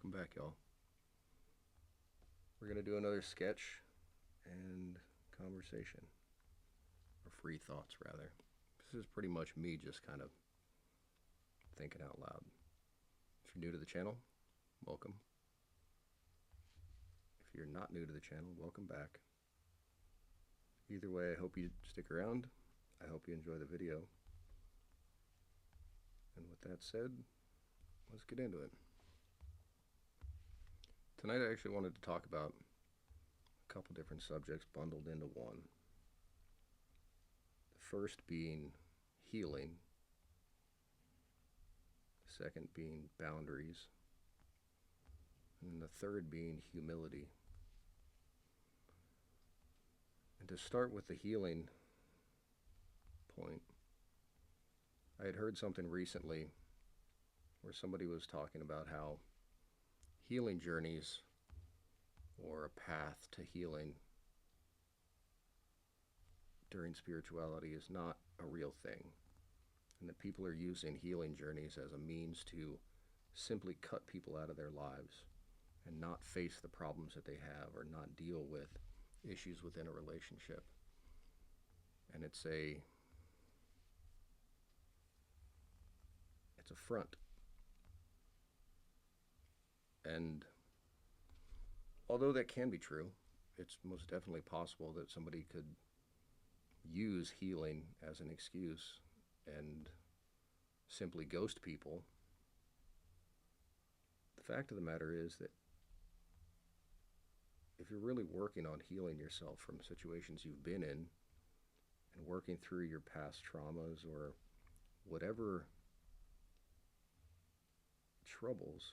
Welcome back, y'all. We're going to do another sketch and conversation, or free thoughts, rather. This is pretty much me just kind of thinking out loud. If you're new to the channel, welcome. If you're not new to the channel, welcome back. Either way, I hope you stick around. I hope you enjoy the video. And with that said, let's get into it. Tonight I actually wanted to talk about a couple different subjects bundled into one. The first being healing, the second being boundaries, and the third being humility. And to start with the healing point, I had heard something recently where somebody was talking about how healing journeys, or a path to healing during spirituality, is not a real thing, and that people are using healing journeys as a means to simply cut people out of their lives and not face the problems that they have or not deal with issues within a relationship. And it's a front. And although that can be true, it's most definitely possible that somebody could use healing as an excuse and simply ghost people. The fact of the matter is that if you're really working on healing yourself from situations you've been in and working through your past traumas or whatever troubles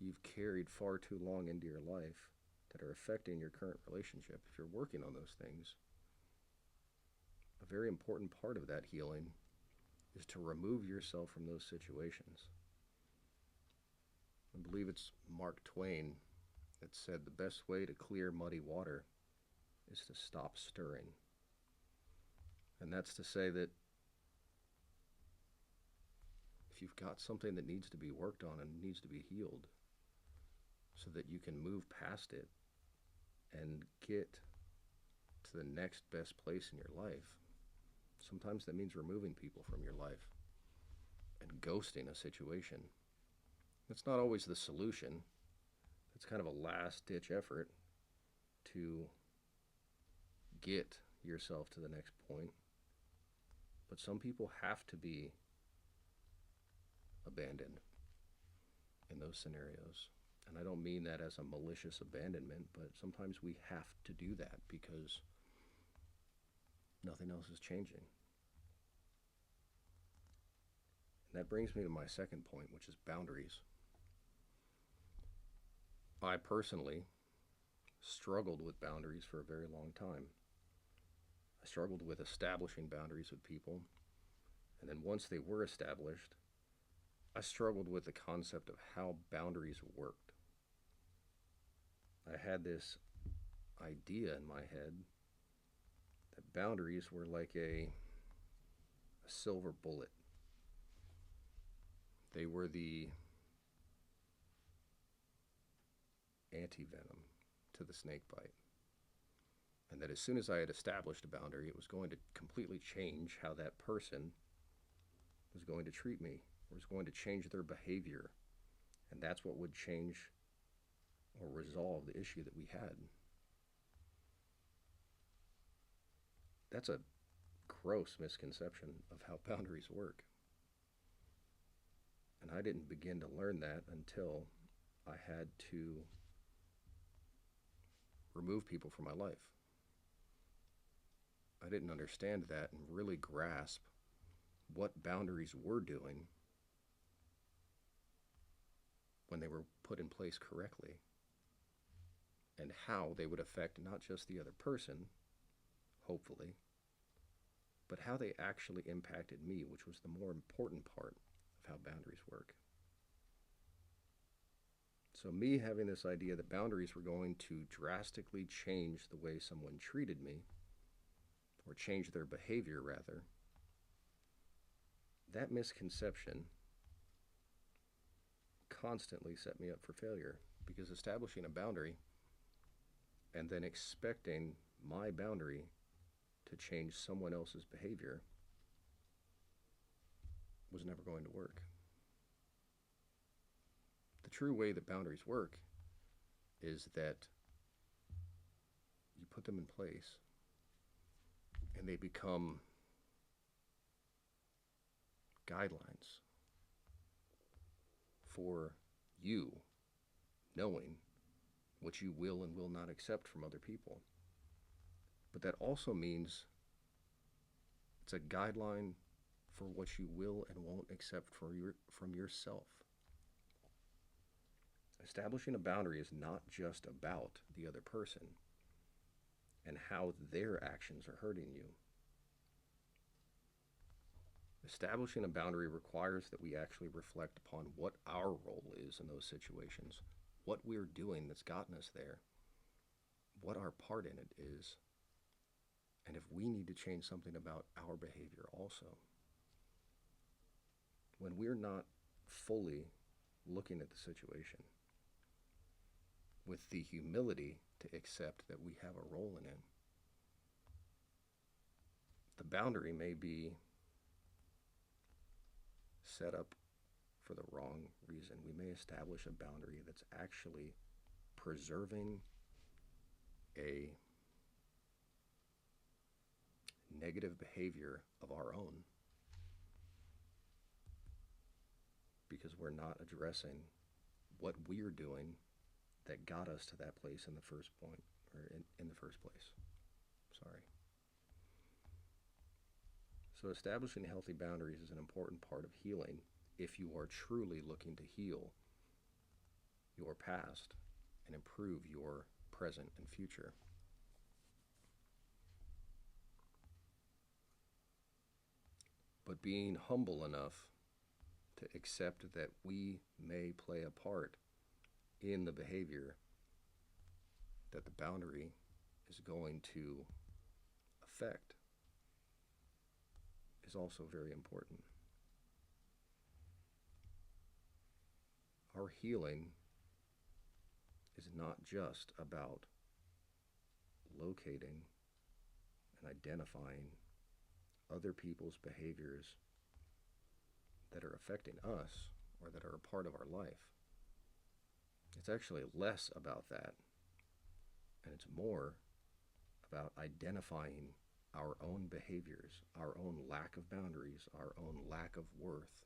you've carried far too long into your life that are affecting your current relationship, if you're working on those things, a very important part of that healing is to remove yourself from those situations. I believe it's Mark Twain that said the best way to clear muddy water is to stop stirring. And that's to say that if you've got something that needs to be worked on and needs to be healed so that you can move past it and get to the next best place in your life, sometimes that means removing people from your life and ghosting a situation. That's not always the solution. It's kind of a last-ditch effort to get yourself to the next point. But some people have to be abandoned in those scenarios. And I don't mean that as a malicious abandonment, but sometimes we have to do that because nothing else is changing. And that brings me to my second point, which is boundaries. I personally struggled with boundaries for a very long time. I struggled with establishing boundaries with people, and then once they were established, I struggled with the concept of how boundaries worked. I had this idea in my head that boundaries were like a silver bullet. They were the anti-venom to the snake bite. And that as soon as I had established a boundary, it was going to completely change how that person was going to treat me, or was going to change their behavior. And that's what would change or resolve the issue that we had. That's a gross misconception of how boundaries work. And I didn't begin to learn that until I had to remove people from my life. I didn't understand that and really grasp what boundaries were doing when they were put in place correctly, and how they would affect not just the other person, hopefully, but how they actually impacted me, which was the more important part of how boundaries work. So me having this idea that boundaries were going to drastically change the way someone treated me, or change their behavior rather, that misconception constantly set me up for failure, because establishing a boundary and then expecting my boundary to change someone else's behavior was never going to work. The true way that boundaries work is that you put them in place and they become guidelines for you knowing what you will and will not accept from other people. But that also means it's a guideline for what you will and won't accept from yourself. Establishing a boundary is not just about the other person and how their actions are hurting you. Establishing a boundary requires that we actually reflect upon what our role is in those situations, what we're doing that's gotten us there, what our part in it is, and if we need to change something about our behavior also. When we're not fully looking at the situation with the humility to accept that we have a role in it, the boundary may be set up for the wrong reason. We may establish a boundary that's actually preserving a negative behavior of our own because we're not addressing what we're doing that got us to that place in the first point, or in the first place. Sorry. So establishing healthy boundaries is an important part of healing if you are truly looking to heal your past and improve your present and future. But being humble enough to accept that we may play a part in the behavior that the boundary is going to affect is also very important. Our healing is not just about locating and identifying other people's behaviors that are affecting us or that are a part of our life. It's actually less about that, and it's more about identifying our own behaviors, our own lack of boundaries, our own lack of worth,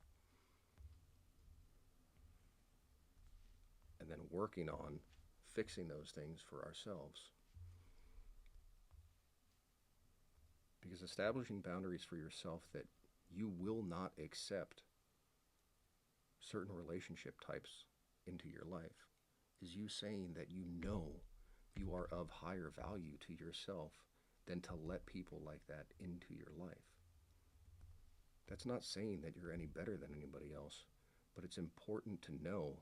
and then working on fixing those things for ourselves. Because establishing boundaries for yourself that you will not accept certain relationship types into your life is you saying that you know you are of higher value to yourself than to let people like that into your life. That's not saying that you're any better than anybody else, but it's important to know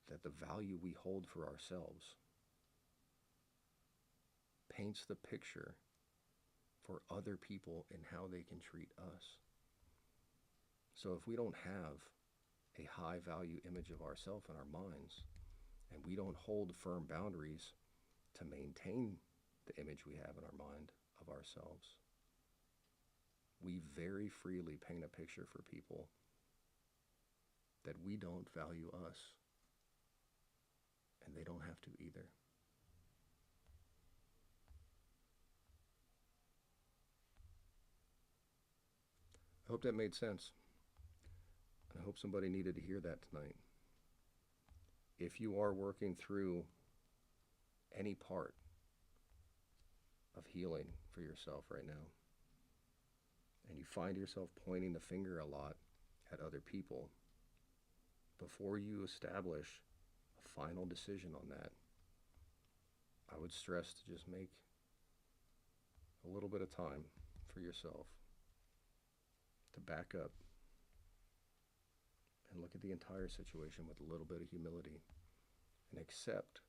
that the value we hold for ourselves paints the picture for other people and how they can treat us. So if we don't have a high value image of ourselves in our minds, and we don't hold firm boundaries to maintain the image we have in our mind of ourselves, we very freely paint a picture for people that we don't value us, and they don't have to either. I hope that made sense. I hope somebody needed to hear that tonight. If you are working through any part of healing for yourself right now, and you find yourself pointing the finger a lot at other people, before you establish a final decision on that, I would stress to just make a little bit of time for yourself to back up and look at the entire situation with a little bit of humility and accept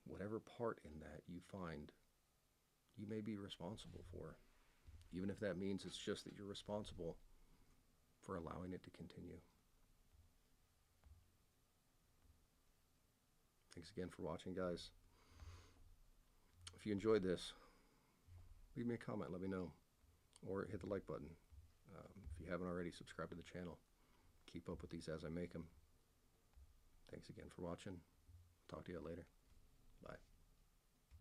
whatever part in that you find you may be responsible for, even if that means it's just that you're responsible for allowing it to continue. Thanks again for watching, guys. If you enjoyed this, leave me a comment, let me know, or hit the like button. If you haven't already, subscribe to the channel. Keep up with these as I make them. Thanks again for watching. Talk to you later. Bye.